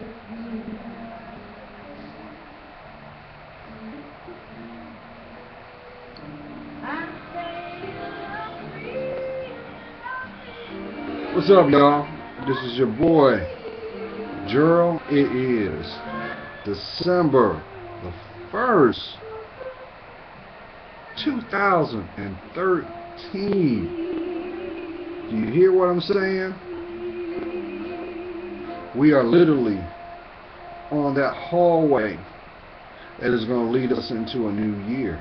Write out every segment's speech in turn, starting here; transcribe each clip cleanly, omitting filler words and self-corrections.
What's up, y'all? This is your boy, Gerald. It is December the 1st, 2013. Do you hear what I'm saying? We are literally on that hallway that is going to lead us into a new year.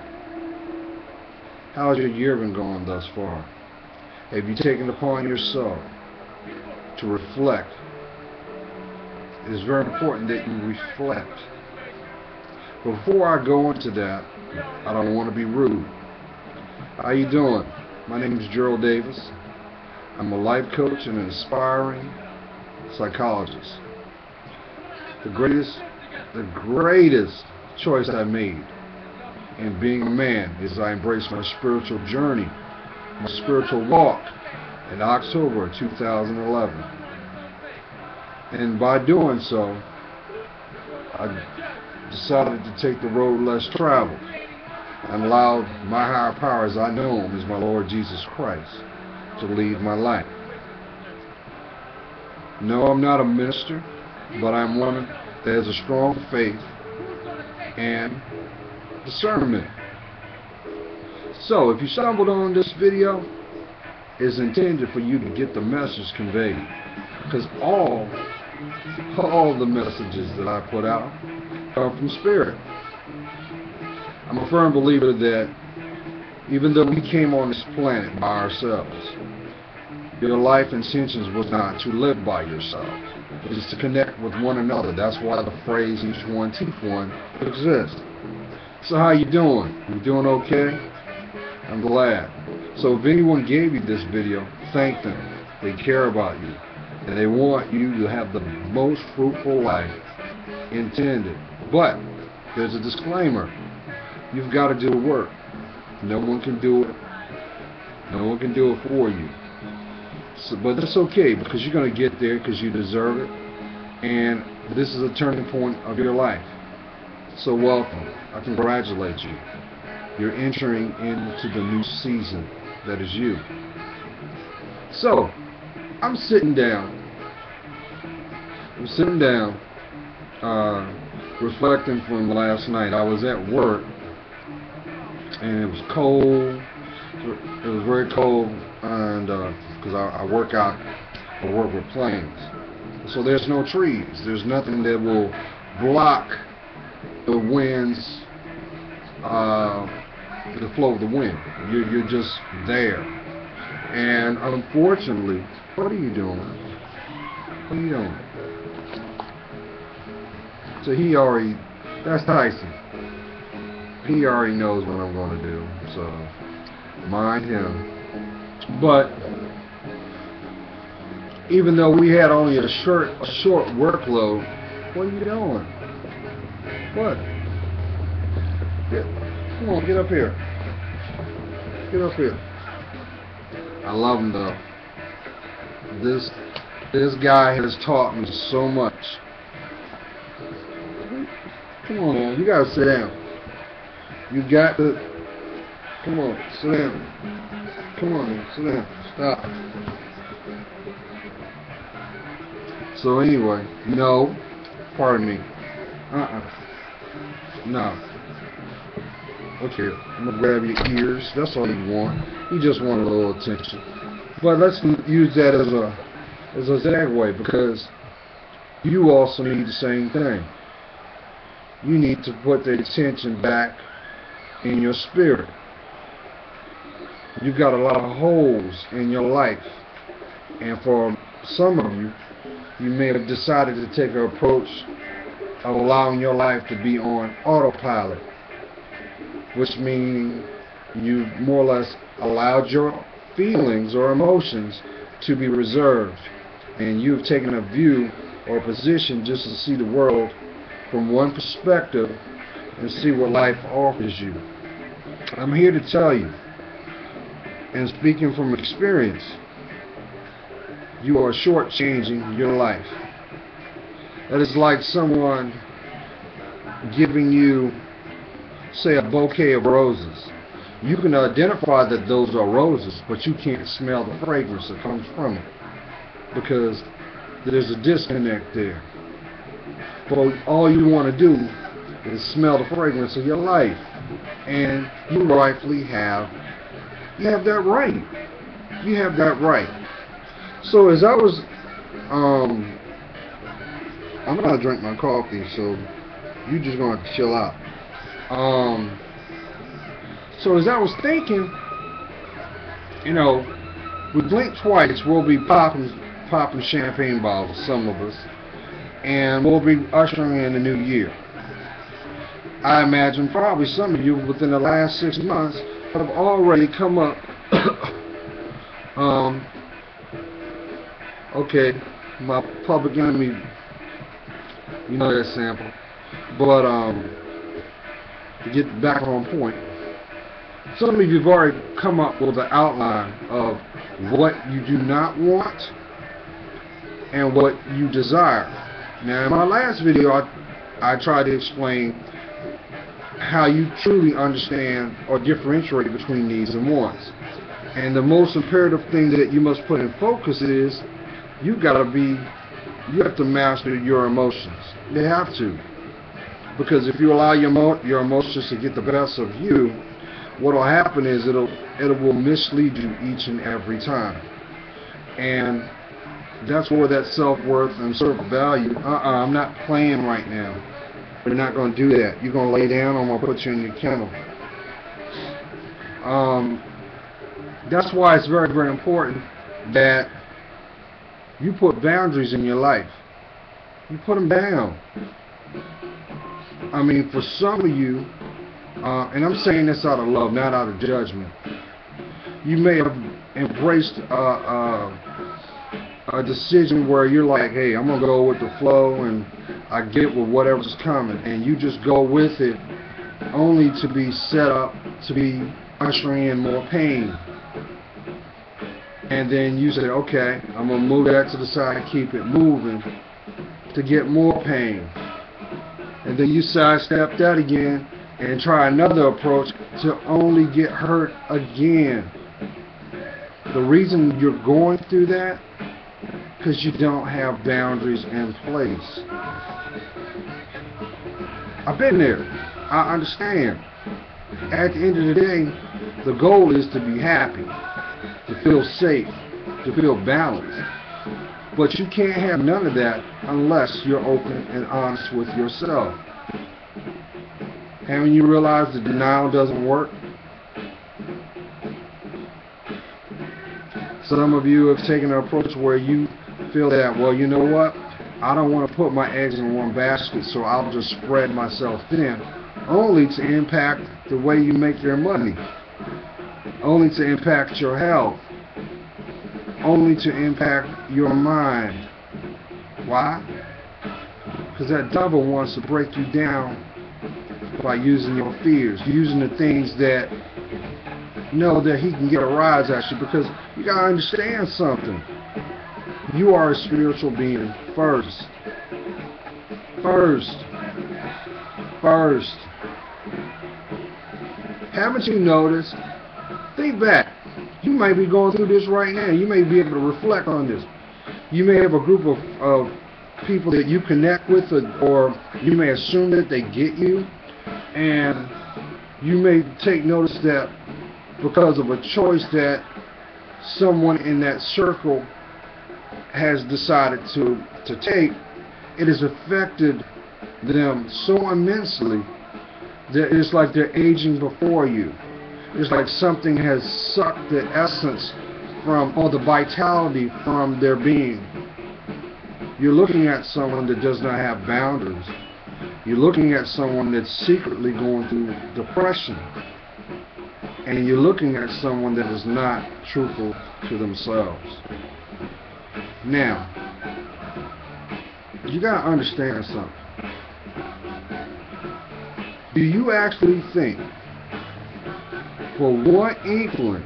How's your year been going thus far? Have you taken upon yourself to reflect? It is very important that you reflect. Before I go into that, I don't want to be rude. How you doing? My name is Gerald Davis. I'm a life coach and an aspiring psychologist. The greatest choice I made in being a man is I embraced my spiritual journey, my spiritual walk in October 2011. And by doing so, I decided to take the road less traveled and allowed my higher power, as I know him, as my Lord Jesus Christ, to lead my life. No, I'm not a minister, but I'm one that has a strong faith and discernment. So, if you stumbled on this video, it's intended for you to get the message conveyed. Because all the messages that I put out come from Spirit. I'm a firm believer that even though we came on this planet by ourselves, your life intentions was not to live by yourself. It is to connect with one another. That's why the phrase each one teach one exists. So how you doing? You doing okay? I'm glad. So if anyone gave you this video, thank them. They care about you. And they want you to have the most fruitful life intended. But there's a disclaimer. You've got to do the work. No one can do it. No one can do it for you. So, but that's okay, because you're going to get there because you deserve it. And this is a turning point of your life. So welcome. I congratulate you. You're entering into the new season that is you. So, I'm sitting down, reflecting from last night. I was at work, and it was cold. It was very cold, and because I work with planes, so there's no trees. There's nothing that will block the winds, the flow of the wind. You're just there. And unfortunately, what are you doing? What are you doing? So that's Tyson. He already knows what I'm going to do. So, mind him. But, even though we had only a short workload, what are you doing? What? Come on, get up here. Get up here. I love him though. This guy has taught me so much. Come on, man. You gotta sit down. You got to. Come on, sit down. Come on, man. Sit down. Stop. So anyway, no. Pardon me. No. Okay, I'm gonna grab your ears. That's all you want. You just want a little attention. But let's use that as a segue, because you also need the same thing. You need to put the attention back in your spirit. You've got a lot of holes in your life, and for some of you, you may have decided to take an approach of allowing your life to be on autopilot, which means you more or less allowed your feelings or emotions to be reserved, and you've taken a view or a position just to see the world from one perspective and see what life offers you. I'm here to tell you, and speaking from experience, you are shortchanging your life. That is like someone giving you, say, a bouquet of roses. You can identify that those are roses, but you can't smell the fragrance that comes from it because there's a disconnect there. But all you want to do is smell the fragrance of your life, and you rightfully have that right. You have that right. So as I was, I'm gonna drink my coffee, so you just gonna have to chill out. So as I was thinking, you know, we blink twice, we'll be popping champagne bottles, some of us, and we'll be ushering in the new year. I imagine probably some of you within the last 6 months have already come up. Okay, my Public Enemy, you know that sample, but to get back on point, some of you have already come up with an outline of what you do not want and what you desire. Now, in my last video, I tried to explain how you truly understand or differentiate between needs and wants. And the most imperative thing that you must put in focus is you have to master your emotions. You have to. Because if you allow your emotions to get the best of you, what will happen is it will mislead you each and every time. And that's where that self-worth and self-value, I'm not playing right now. We're not going to do that. You're going to lay down, I'm going to put you in your kennel. That's why it's very, very important that you put boundaries in your life. You put them down. I mean, for some of you, and I'm saying this out of love, not out of judgment, you may have embraced a decision where you're like, hey, I'm going to go with the flow and I get with whatever's coming, and you just go with it only to be set up to be ushering in more pain. And then you say, okay, I'm going to move that to the side, keep it moving to get more pain. And then you sidestep that again and try another approach to only get hurt again. The reason you're going through that, because you don't have boundaries in place. I've been there. I understand. At the end of the day, the goal is to be happy, to feel safe, to feel balanced. But you can't have none of that unless you're open and honest with yourself. Haven't you realized that denial doesn't work? Some of you have taken an approach where you feel that, well, you know what? I don't want to put my eggs in one basket, so I'll just spread myself thin, only to impact the way you make your money, only to impact your health, only to impact your mind. Why? Because that devil wants to break you down by using your fears, using the things that know that he can get a rise at you, because you got to understand something. You are a spiritual being first. First. Haven't you noticed? Think back. You might be going through this right now. You may be able to reflect on this. You may have a group of people that you connect with, or you may assume that they get you, and you may take notice that because of a choice that someone in that circle has decided to take, it has affected them so immensely that it's like they're aging before you. It's like something has sucked the essence from, or the vitality from their being. You're looking at someone that does not have boundaries. You're looking at someone that's secretly going through depression. And you're looking at someone that is not truthful to themselves. Now, you got to understand something. Do you actually think, for one inkling,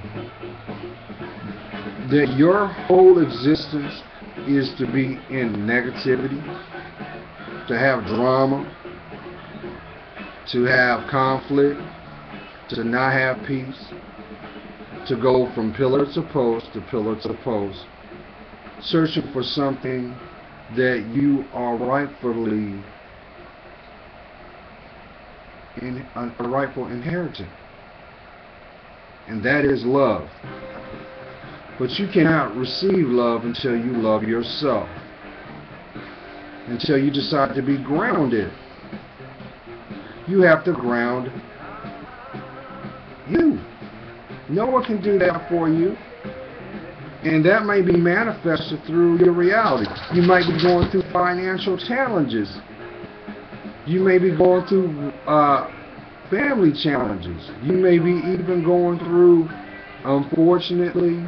that your whole existence is to be in negativity? to have drama, to have conflict, to not have peace, to go from pillar to post to pillar to post, searching for something that you are rightfully a rightful inheritance, and that is love. But you cannot receive love until you love yourself, until you decide to be grounded. You have to ground you. No one can do that for you. And that may be manifested through your reality. You might be going through financial challenges. You may be going through family challenges. You may be even going through, unfortunately,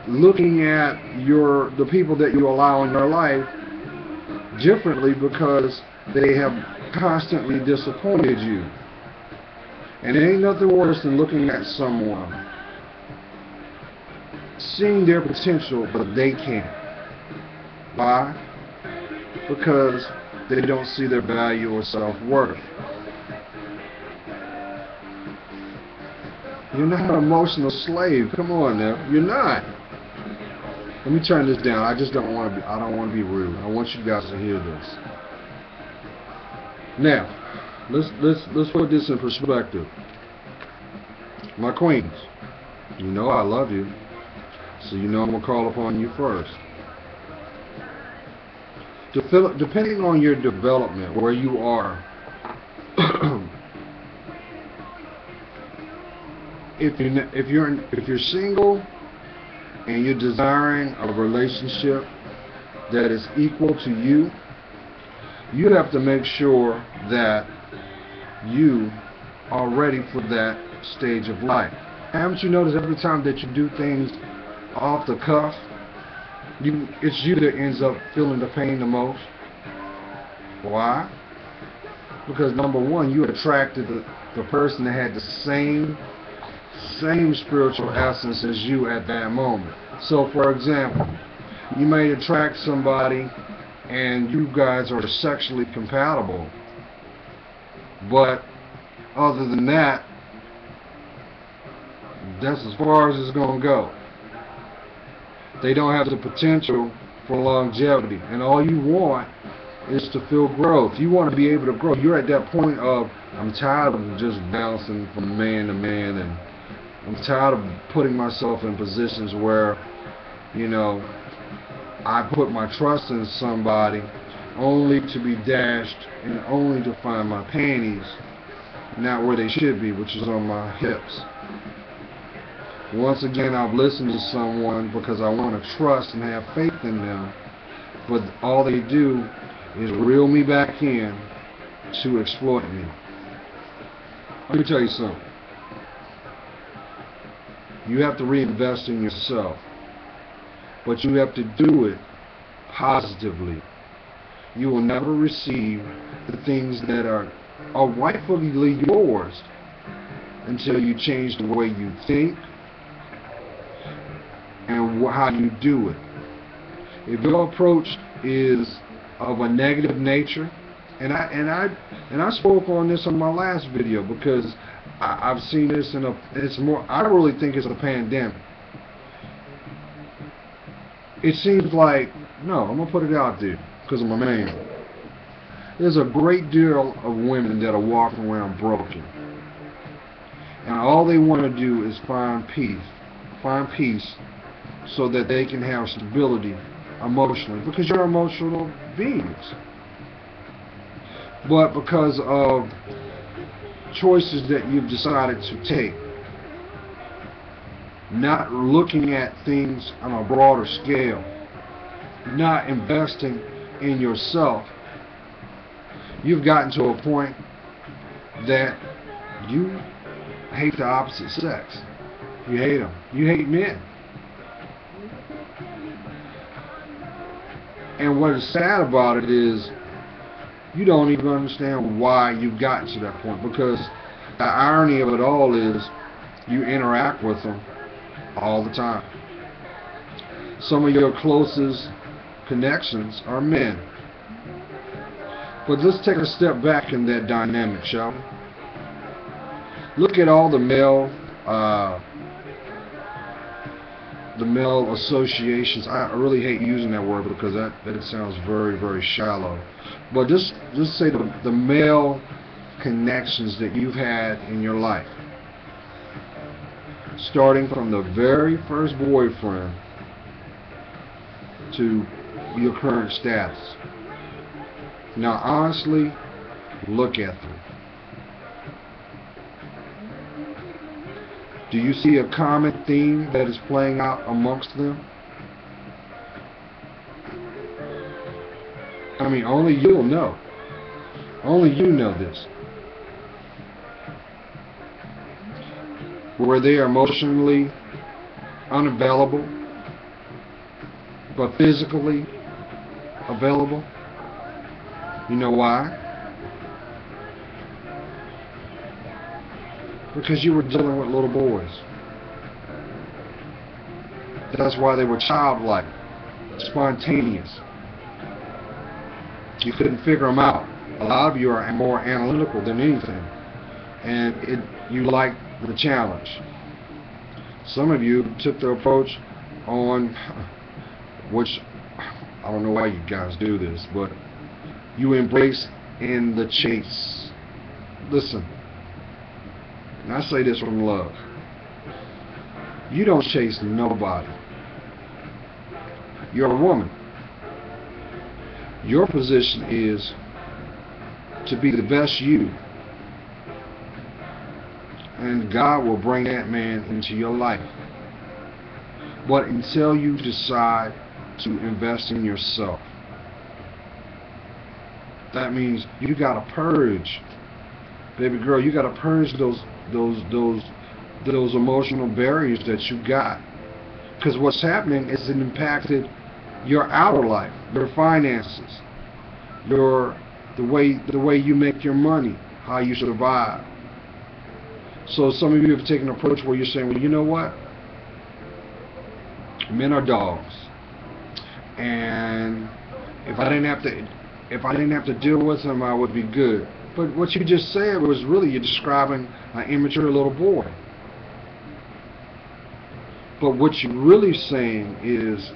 looking at the people that you allow in your life differently because they have constantly disappointed you. And it ain't nothing worse than looking at someone, seeing their potential, but they can't. Why? Because they don't see their value or self-worth. You're not an emotional slave. Come on now. You're not. Let me turn this down. I don't want to be rude. I want you guys to hear this. Now, let's put this in perspective. My queens, you know I love you, so you know I'm gonna call upon you first. Depending on your development, where you are, if you're single and you're desiring a relationship that is equal to you, you have to make sure that you are ready for that stage of life. Haven't you noticed every time that you do things off the cuff, it's you that ends up feeling the pain the most? Why? Because number one, you attracted the person that had the same spiritual essence as you at that moment. So for example, you may attract somebody and you guys are sexually compatible, but other than that, that's as far as it's going to go. They don't have the potential for longevity, and all you want is to feel growth. You want to be able to grow. You're at that point of, I'm tired of just bouncing from man to man, and I'm tired of putting myself in positions where, you know, I put my trust in somebody only to be dashed and only to find my panties not where they should be, which is on my hips. Once again, I've listened to someone because I want to trust and have faith in them, but all they do is reel me back in to exploit me. Let me tell you something. You have to reinvest in yourself, but you have to do it positively. You will never receive the things that are rightfully yours until you change the way you think and how you do it. If your approach is of a negative nature, and I spoke on this on my last video because I've seen this I really think it's a pandemic. It seems like, no, I'm gonna put it out there because I'm a man. There's a great deal of women that are walking around broken, and all they want to do is find peace so that they can have stability emotionally, because you're emotional beings. But because of choices that you've decided to take, not looking at things on a broader scale, not investing in yourself, you've gotten to a point that you hate the opposite sex. You hate them. You hate men. And what is sad about it is you don't even understand why you got to that point, because the irony of it all is you interact with them all the time. Some of your closest connections are men. But let's take a step back in that dynamic, shall we? Look at all the male associations. I really hate using that word because that sounds very, very shallow. But just say the male connections that you've had in your life, starting from the very first boyfriend to your current status. Now, honestly, look at them. Do you see a common theme that is playing out amongst them? I mean, only you'll know. Only you know this. Were they emotionally unavailable, but physically available? You know why? Because you were dealing with little boys. That's why they were childlike, spontaneous. You couldn't figure them out. A lot of you are more analytical than anything, and you like the challenge. Some of you took the approach on, which I don't know why you guys do this, but you embrace in the chase. Listen, and I say this from love. You don't chase nobody. You're a woman. Your position is to be the best you. And God will bring that man into your life. But until you decide to invest in yourself, that means you gotta purge, baby girl. You gotta purge those emotional barriers that you got. Because what's happening is it impacted your outer life, your finances, the way you make your money, how you survive. So some of you have taken an approach where you're saying, well, you know what? Men are dogs, and if I didn't have to deal with them, I would be good. But what you just said was really you're describing an immature little boy. But what you're really saying is,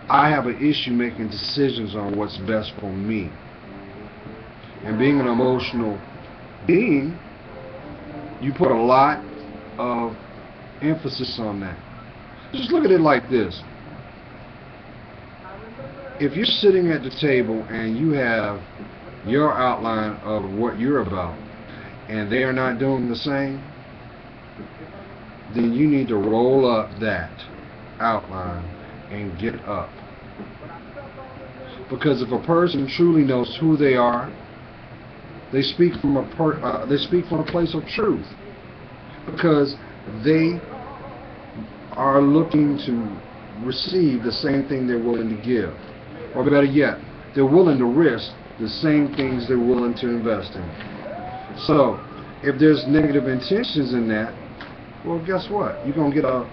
I have an issue making decisions on what's best for me. And being an emotional being, you put a lot of emphasis on that. Just look at it like this. If you're sitting at the table and you have your outline of what you're about, and they are not doing the same, then you need to roll up that outline and get up. Because if a person truly knows who they are, they speak from a place of truth, because they are looking to receive the same thing they're willing to give, or better yet, they're willing to risk the same things they're willing to invest in. So if there's negative intentions in that, well, guess what? You're going to get a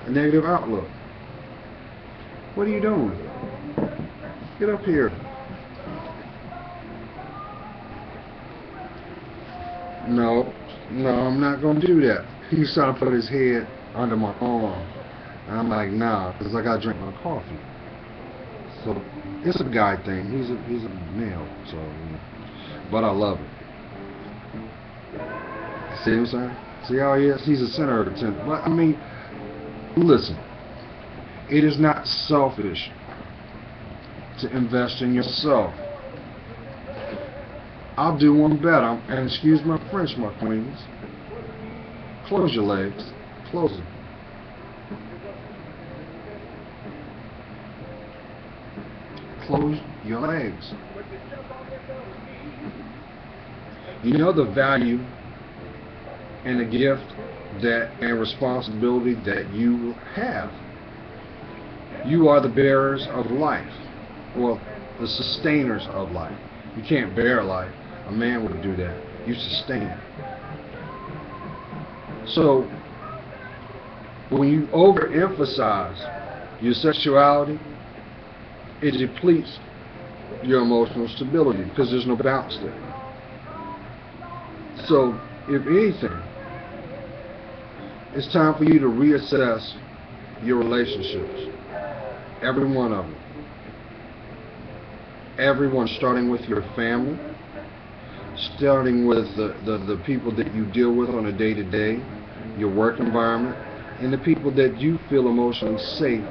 negative outlook. What are you doing? Get up here. No, I'm not going to do that. He's trying to put his head under my arm. And I'm like, nah, because I got to drink my coffee. So it's a guy thing. He's a male. So, but I love it. See what I'm saying? See how he is? He's a center of attention. But I mean, listen. It is not selfish to invest in yourself. I'll do one better. And excuse my French, my queens. Close your legs. Close them. Close your legs. You know the value and the gift and responsibility that you have. You are the bearers of life. Well, the sustainers of life. You can't bear life. A man would do that. You sustain it. So, when you overemphasize your sexuality, it depletes your emotional stability, because there's no balance there. So, if anything, it's time for you to reassess your relationships. Every one of them. Everyone, starting with your family, starting with the people that you deal with on a day-to-day, your work environment, and the people that you feel emotionally safe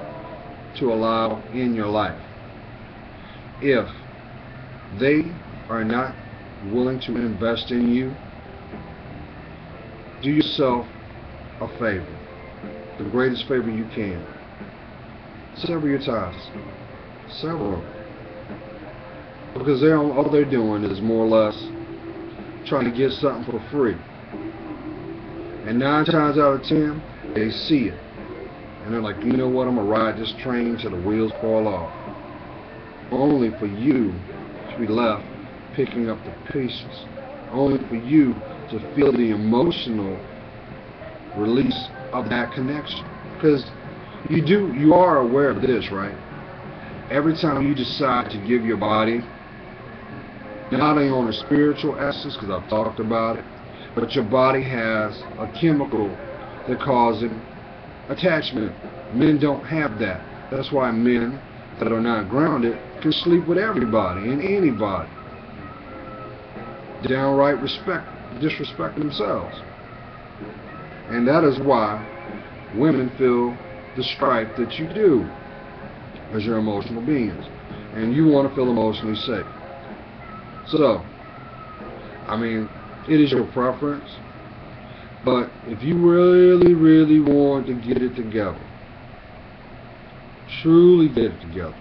to allow in your life. If they are not willing to invest in you, do yourself a favor, the greatest favor you can. Sever your ties. Sever them. Because all they're doing is more or less trying to get something for free. And 9 times out of 10, they see it. And they're like, you know what, I'm going to ride this train till the wheels fall off. Only for you to be left picking up the pieces. Only for you to feel the emotional release of that connection. Because you are aware of this, right? Every time you decide to give your body, not only on a spiritual essence, because I've talked about it, but your body has a chemical that causes attachment. Men don't have that. That's why men that are not grounded can sleep with everybody and anybody. Downright disrespect themselves. And that is why women feel the strife that you do as your emotional beings. And you want to feel emotionally safe. So, I mean, it is your preference. But if you really, really want to get it together, truly get it together,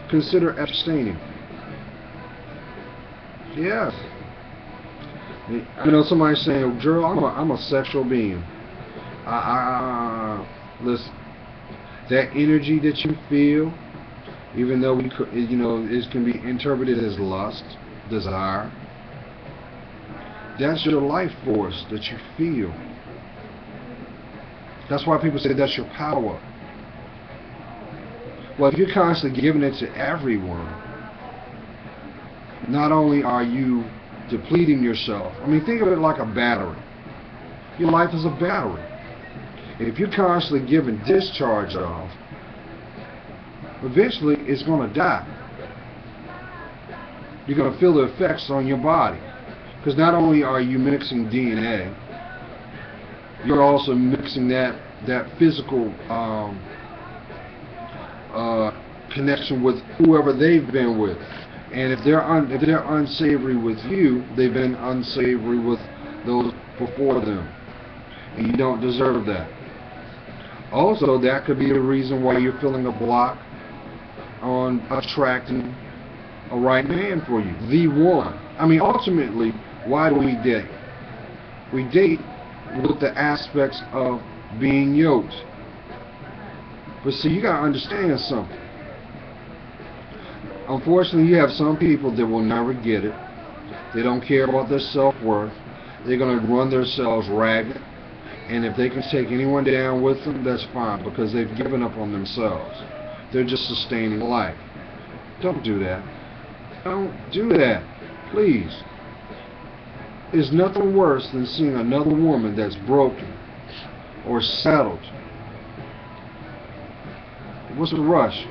consider abstaining. Yes. I know somebody's saying, oh, girl, I'm a sexual being. Listen, that energy that you feel, even though it can be interpreted as lust, desire, that's your life force that you feel. That's why people say that's your power. Well, if you're constantly giving it to everyone, not only are you depleting yourself, I mean, think of it like a battery. Your life is a battery. If you're constantly giving discharge off, eventually it's going to die. You're going to feel the effects on your body. Because not only are you mixing DNA, you're also mixing that physical connection with whoever they've been with. And if they're unsavory with you, they've been unsavory with those before them. And you don't deserve that. Also, that could be the reason why you're feeling a block on attracting a right man for you, the one. I mean, ultimately, why do we date? We date with the aspects of being yoked. But see, you gotta understand something. Unfortunately, you have some people that will never get it. They don't care about their self-worth. They're gonna run themselves ragged. And if they can take anyone down with them, that's fine, because they've given up on themselves. They're just sustaining life. Don't do that. Don't do that. Please. There's nothing worse than seeing another woman that's broken or settled. What's the rush?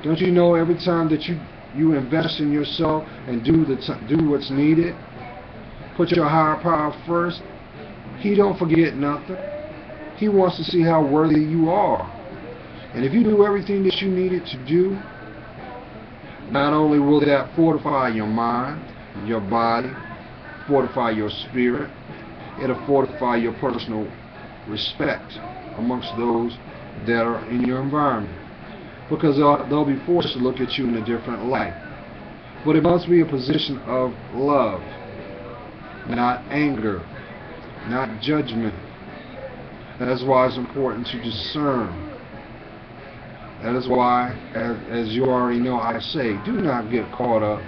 Don't you know every time that you invest in yourself and do what's needed, put your higher power first, he don't forget nothing. He wants to see how worthy you are. And if you do everything that you needed to do, not only will that fortify your mind, your body, fortify your spirit, it'll fortify your personal respect amongst those that are in your environment. Because they'll be forced to look at you in a different light. But it must be a position of love, not anger, not judgment. That is why it's important to discern. That is why, as you already know, I say, do not get caught up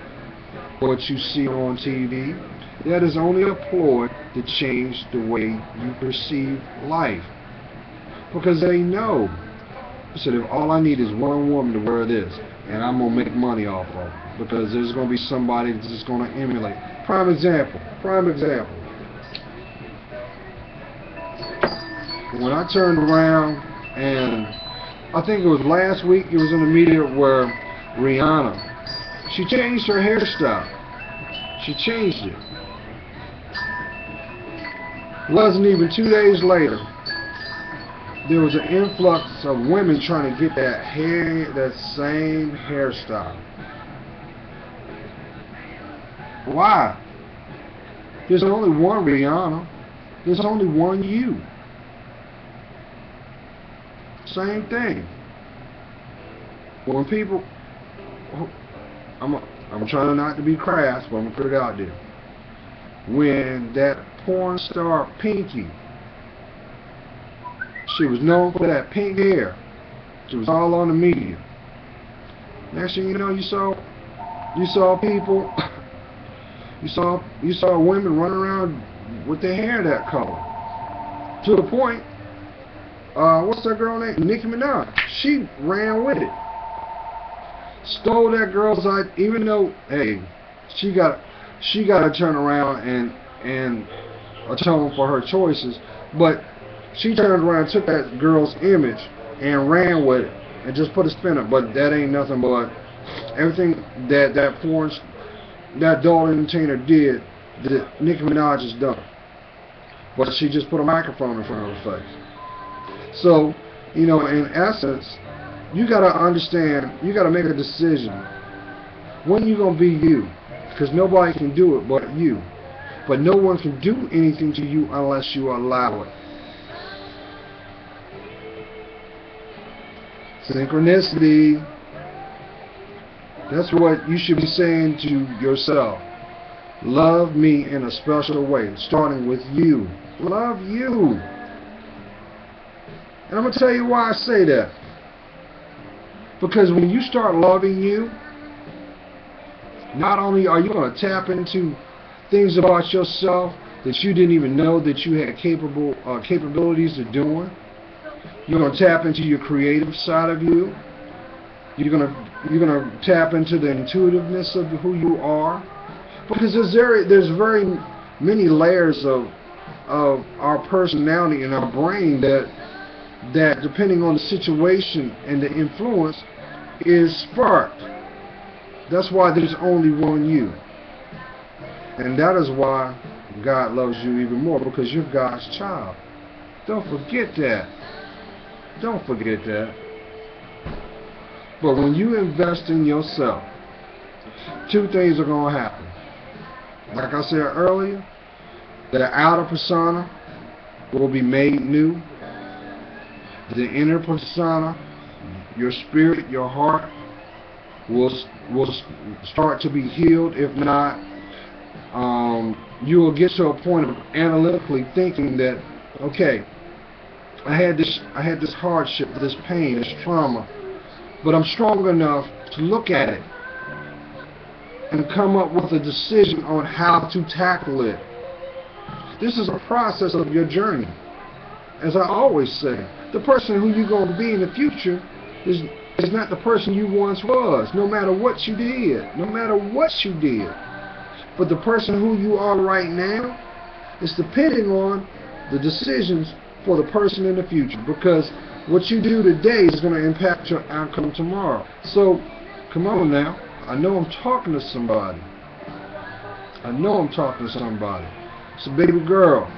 what you see on TV. That is only a ploy to change the way you perceive life. Because they know He said, if all I need is one woman to wear this, and I'm going to make money off of it, because there's going to be somebody that's just going to emulate. Prime example. When I turned around, and I think it was last week, it was in the media where Rihanna, she changed her hairstyle. She changed it. It wasn't even 2 days later, there was an influx of women trying to get that same hairstyle. Why? There's only one Rihanna. There's only one you. Same thing. When people, I'm trying not to be crass, but I'm gonna put it out there. When that porn star Pinky, she was known for that pink hair. She was all on the media. Next thing you know, you saw people, you saw women running around with their hair that color. To the point, what's that girl name? Nicki Minaj. She ran with it. Stole that girl's idea, even though, hey, she got to turn around and atone for her choices, but she turned around and took that girl's image and ran with it and just put a spin on it. But that ain't nothing but everything that adult entertainer did that Nicki Minaj has done. But she just put a microphone in front of her face. So, you know, in essence, you got to understand, you got to make a decision. When you going to be you? Because nobody can do it but you. But no one can do anything to you unless you allow it. Synchronicity. That's what you should be saying to yourself. Love me in a special way, starting with you. Love you. And I'm going to tell you why I say that. Because when you start loving you, not only are you going to tap into things about yourself that you didn't even know that you had capabilities of doing. You're going to tap into your creative side of you. You're going to tap into the intuitiveness of who you are, because there's very many layers of our personality in our brain that depending on the situation and the influence is sparked. That's why there's only one you. And that is why God loves you even more, because you're God's child. Don't forget that. Don't forget that. But when you invest in yourself, two things are going to happen. Like I said earlier, the outer persona will be made new. The inner persona, your spirit, your heart, will start to be healed. If not, you will get to a point of analytically thinking that, okay, I had this hardship, this pain, this trauma, but I'm strong enough to look at it and come up with a decision on how to tackle it. This is a process of your journey. As I always say, the person who you're going to be in the future is not the person you once was, no matter what you did. No matter what you did. But the person who you are right now is depending on the decisions for the person in the future. Because what you do today is going to impact your outcome tomorrow. So, come on now. I know I'm talking to somebody. I know I'm talking to somebody. So, baby girl,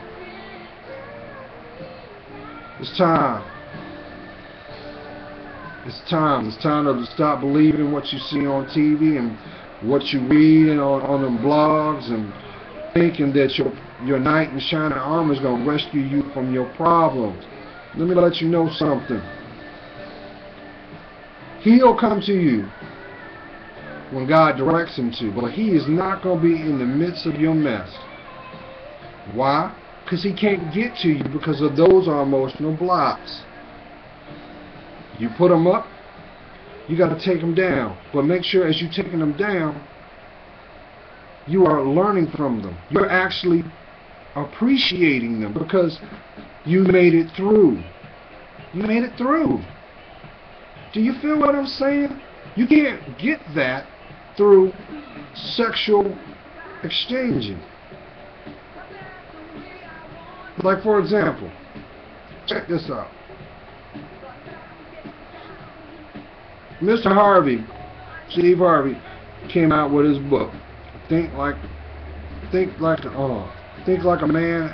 it's time. It's time. It's time to stop believing what you see on TV and what you read on them blogs, and thinking that your knight in shining armor is going to rescue you from your problems. Let me let you know something. He'll come to you when God directs him to, but he is not going to be in the midst of your mess. Why? Because he can't get to you, because of those are emotional blocks. You put them up, you got to take them down. But make sure as you're taking them down, you are learning from them. You're actually appreciating them, because you made it through. You made it through. Do you feel what I'm saying? You can't get that through sexual exchanging. Like, for example, check this out. Mr. Harvey, Steve Harvey, came out with his book, Think Like a Man,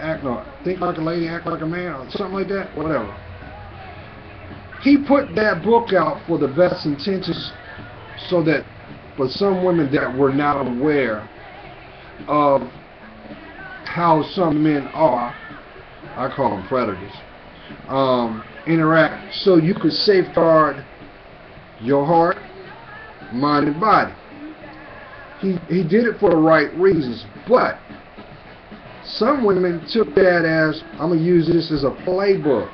Think Like a Lady, Act Like a Man, or something like that, whatever. He put that book out for the best intentions, so that for some women that were not aware of how some men are, I call them predators, interact, so you could safeguard your heart, mind, and body. He did it for the right reasons, but some women took that as, I'm going to use this as a playbook,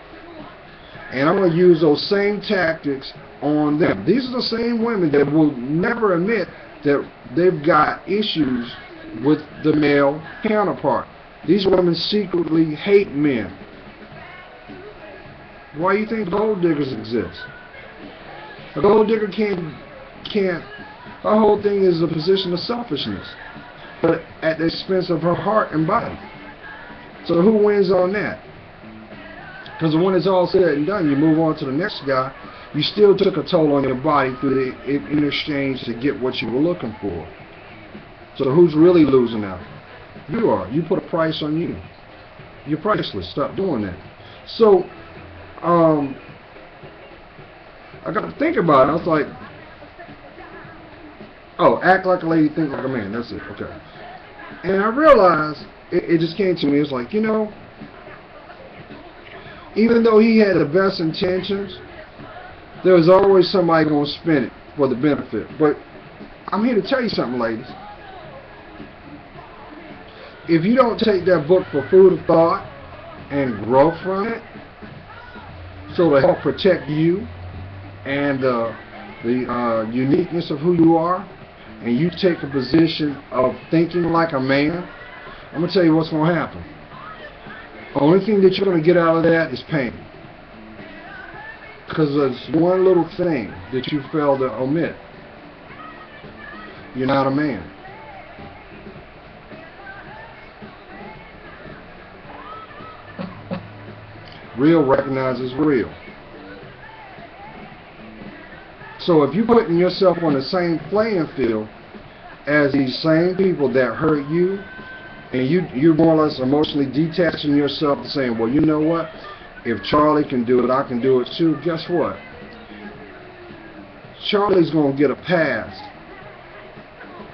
and I'm going to use those same tactics on them. These are the same women that will never admit that they've got issues with the male counterpart. These women secretly hate men. Why do you think gold diggers exist? A gold digger can't, her whole thing is a position of selfishness, but at the expense of her heart and body. So who wins on that? Because when it's all said and done, you move on to the next guy, you still took a toll on your body through the in exchange to get what you were looking for. So who's really losing out? You are. You put a price on you. You're priceless. Stop doing that. So, I got to think about it. I was like, oh, act like a lady, think like a man. That's it. Okay. And I realized, it just came to me. It's like, you know, even though he had the best intentions, there was always somebody going to spin it for the benefit. But I'm here to tell you something, ladies. If you don't take that book for food of thought and grow from it, so to help protect you and the uniqueness of who you are, and you take a position of thinking like a man, I'm going to tell you what's going to happen. The only thing that you're going to get out of that is pain. Because there's one little thing that you failed to omit. You're not a man. Real recognizes real. So if you're putting yourself on the same playing field as these same people that hurt you, and you're more or less emotionally detaching yourself and saying, well, you know what? If Charlie can do it, I can do it too. Guess what? Charlie's going to get a pass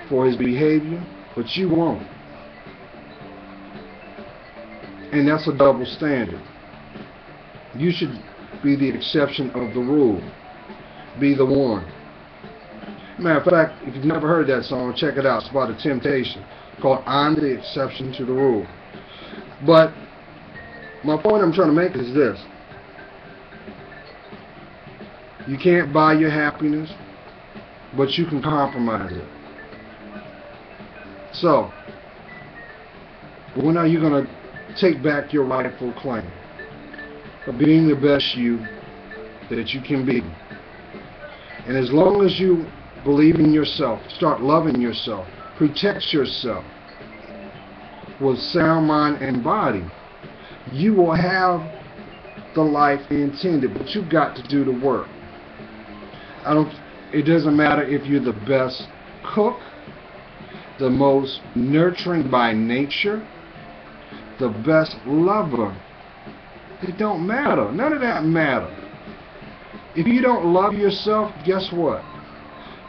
for his behavior, but you won't. And that's a double standard. You should be the exception of the rule. Be the one. Matter of fact, if you've never heard that song, check it out. It's about a Temptation called I'm the Exception to the Rule. But my point I'm trying to make is this. You can't buy your happiness, but you can compromise it. So, when are you going to take back your rightful claim of being the best you that you can be? And as long as you believe in yourself, start loving yourself, protect yourself with sound mind and body, you will have the life intended, but you've got to do the work. It doesn't matter if you're the best cook, the most nurturing by nature, the best lover. It don't matter. None of that matters. If you don't love yourself, guess what?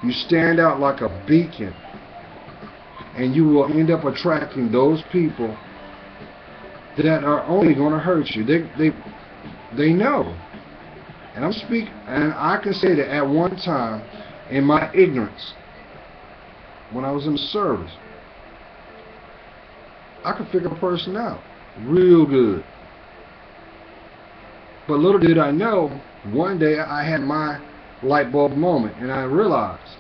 You stand out like a beacon, and you will end up attracting those people that are only going to hurt you. They know. And and I can say that at one time, in my ignorance, when I was in the service, I could figure a person out real good. But little did I know, one day I had my light bulb moment, and I realized,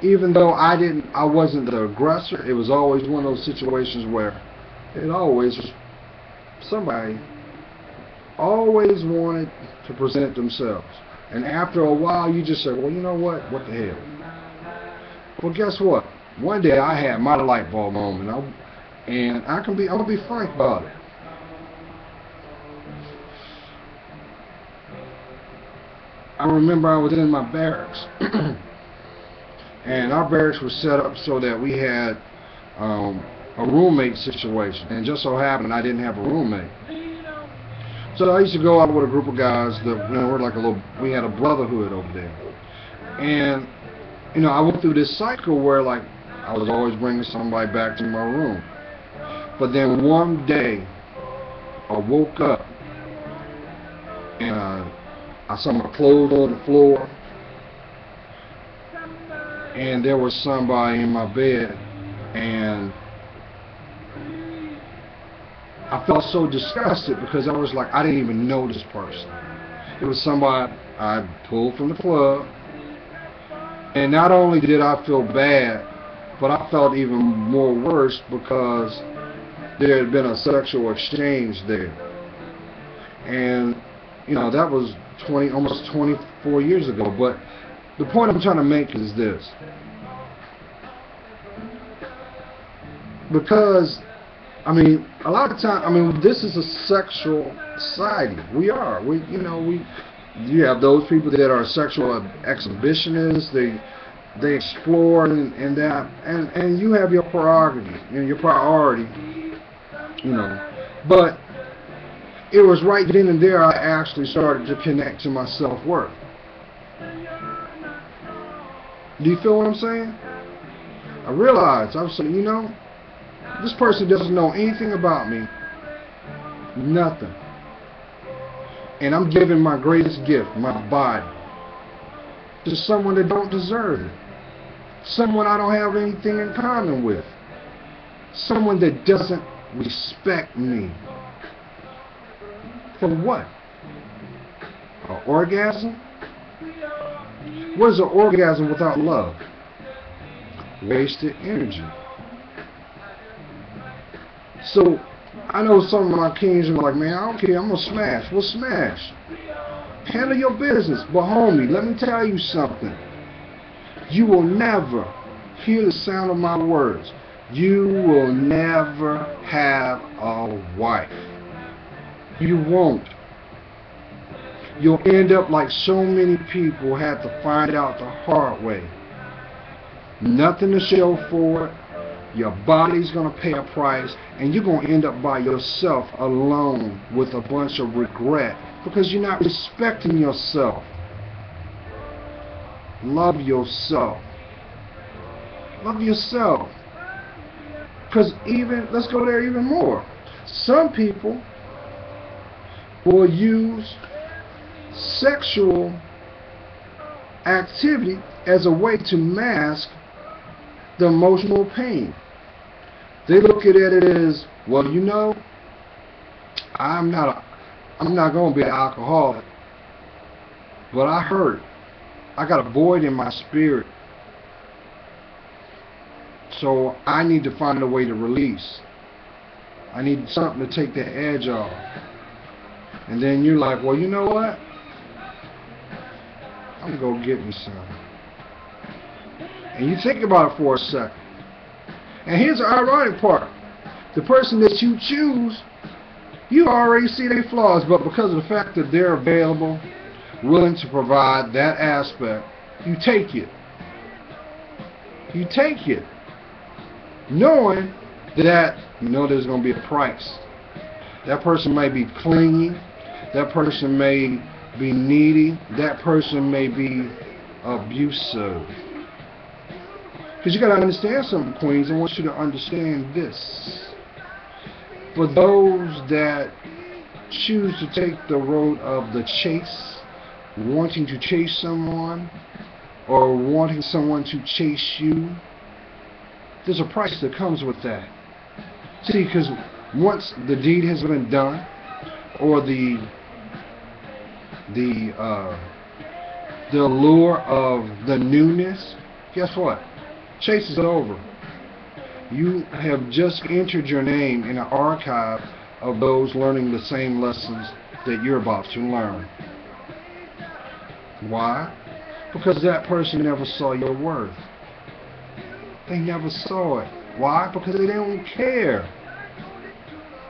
even though I wasn't the aggressor, it was always one of those situations where somebody always wanted to present themselves. And after a while, you just say, well, you know what? What the hell? Well, guess what? One day I had my light bulb moment, and I'm gonna be frank about it. I remember I was in my barracks, and our barracks was set up so that we had a roommate situation, and just so happened I didn't have a roommate. So I used to go out with a group of guys that, we're like we had a brotherhood over there. And, I went through this cycle where, like, I was always bringing somebody back to my room. But then one day, I woke up, and I saw my clothes on the floor, and there was somebody in my bed, and I felt so disgusted because I was like, I didn't even know this person. It was somebody I pulled from the club, and not only did I feel bad, but I felt even more worse because there had been a sexual exchange there. And, that was almost 24 years ago. But the point I'm trying to make is this. Because, a lot of times, this is a sexual society. We are. You have those people that are sexual exhibitionists. They explore and that, and you have your prerogative, your priority, But it was right then and there I actually started to connect to my self-worth. Do you feel what I'm saying? I realized, I was saying, this person doesn't know anything about me. Nothing. And I'm giving my greatest gift, my body, to someone that don't deserve it. Someone I don't have anything in common with. Someone that doesn't respect me. For what? An orgasm? What is an orgasm without love? Wasted energy. So, I know some of my kings are like, man, I don't care, I'm going to smash. Well, smash. Handle your business. But homie, let me tell you something. You will never hear the sound of my words. You will never have a wife. You won't. You'll end up like so many people had to find out the hard way. Nothing to show for it. Your body's going to pay a price, and you're going to end up by yourself alone with a bunch of regret because you're not respecting yourself. Love yourself. Love yourself. Because let's go there even more. Some people will use sexual activity as a way to mask the emotional pain. They look at it as, well, I'm not going to be an alcoholic, but I hurt. I got a void in my spirit. So I need to find a way to release. I need something to take the edge off. And then you're like, well, you know what? I'm going to go get me some. And you think about it for a second. And here's the ironic part. The person that you choose, you already see their flaws, but because of the fact that they're available, willing to provide that aspect, you take it. You take it. Knowing that, there's going to be a price. That person may be clingy. That person may be needy. That person may be abusive. Because you got to understand something, Queens. I want you to understand this. For those that choose to take the road of the chase, wanting to chase someone, or wanting someone to chase you, there's a price that comes with that. See, because once the deed has been done, or the allure of the newness, guess what? Chase is over. You have just entered your name in an archive of those learning the same lessons that you're about to learn. Why? Because that person never saw your worth. They never saw it. Why? Because they don't care.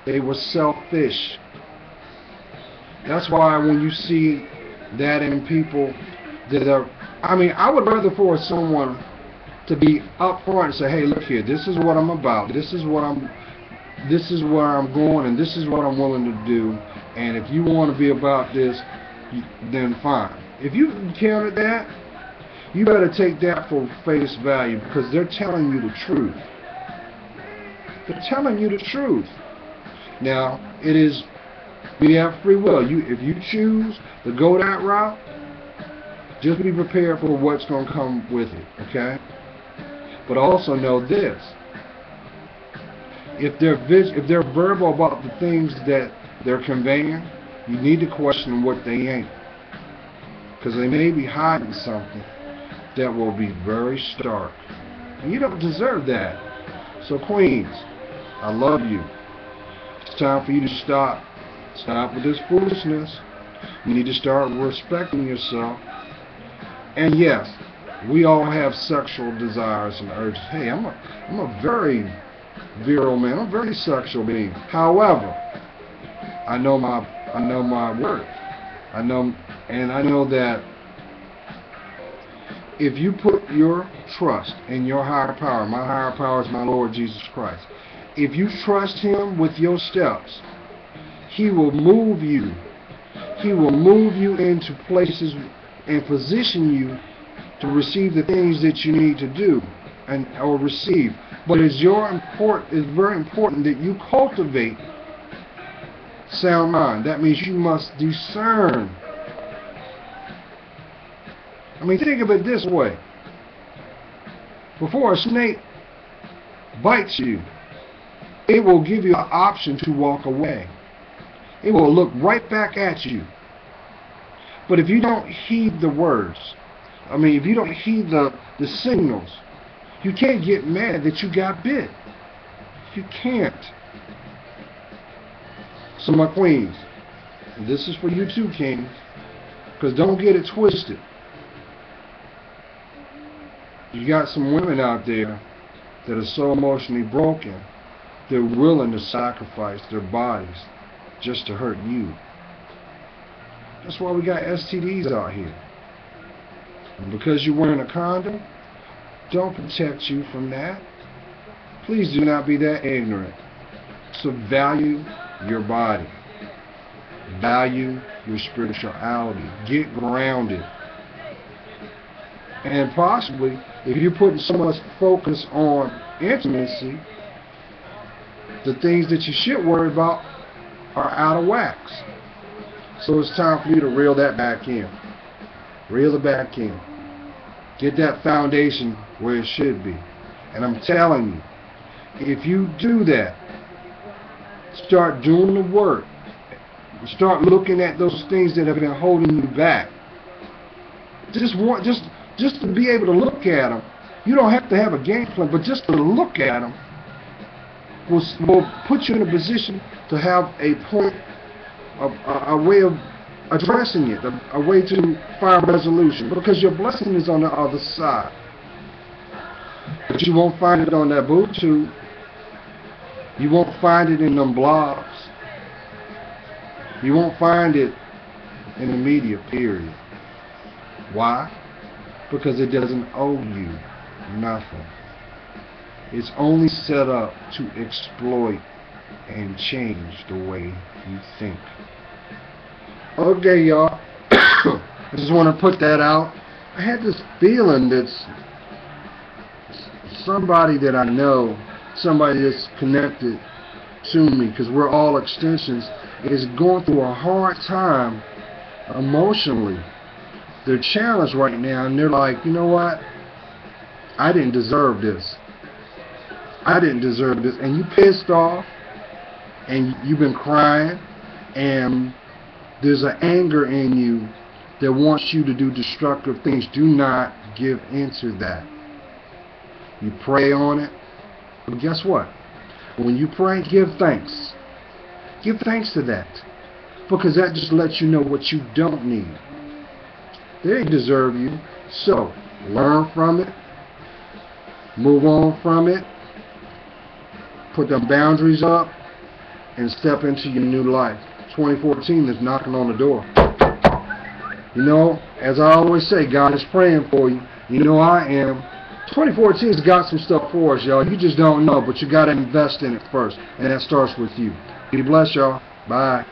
They were selfish. That's why when you see that in people that are, I would rather for someone to be upfront and say, hey, look here, this is what I'm about, this is where I'm going, and this is what I'm willing to do, and if you want to be about this, then fine. If you counted that, you better take that for face value, because they're telling you the truth. They're telling you the truth. Now, we have free will. If you choose to go that route, just be prepared for what's going to come with it, okay? But also know this. If they're verbal about the things that they're conveying, you need to question what they ain't. Because they may be hiding something that will be very stark. And you don't deserve that. So queens, I love you. It's time for you to stop. Stop with this foolishness. You need to start respecting yourself. And yes, we all have sexual desires and urges. Hey, I'm a very virile man. I'm a very sexual being. However, I know my worth. I know that if you put your trust in your higher power, my higher power is my Lord Jesus Christ. If you trust Him with your steps, He will move you. He will move you into places and position you to receive the things that you need to do or receive. But it's very important that you cultivate sound mind. That means you must discern. Think of it this way. Before a snake bites you, it will give you an option to walk away. It will look right back at you. But if you don't heed the words, if you don't heed the signals, you can't get mad that you got bit. You can't. So my queens, this is for you too, kings, because don't get it twisted. You got some women out there that are so emotionally broken, they're willing to sacrifice their bodies just to hurt you. That's why we got STDs out here. And because you're wearing a condom, don't protect you from that. Please do not be that ignorant. So value your body. Value your spirituality. Get grounded. And possibly, if you're putting so much focus on intimacy, the things that you should worry about are out of whack. So it's time for you to reel that back in. Reel it back in. Get that foundation where it should be. And I'm telling you, if you do that, start doing the work, start looking at those things that have been holding you back. Just to be able to look at them. You don't have to have a game plan, but just to look at them will put you in a position to have a point, a way of addressing it, a way to find resolution, because your blessing is on the other side. But you won't find it on that boob tube. You won't find it in them blogs. You won't find it in the media, period. Why? Because it doesn't owe you nothing. It's only set up to exploit and change the way you think. Okay, y'all. I just want to put that out. I had this feeling that somebody that I know, somebody that's connected to me, because we're all extensions, is going through a hard time emotionally. They're challenged right now, and they're like, you know what? I didn't deserve this. I didn't deserve this. And you pissed off, and you've been crying, and there's an anger in you that wants you to do destructive things. Do not give into that. You pray on it, but guess what? When you pray, give thanks. Give thanks to that, because that just lets you know what you don't need. They deserve you. So, learn from it. Move on from it. Put them boundaries up. And step into your new life. 2014 is knocking on the door. You know, as I always say, God is praying for you. You know I am. 2014's got some stuff for us, y'all. You just don't know, but you got to invest in it first. And that starts with you. Be blessed, y'all. Bye.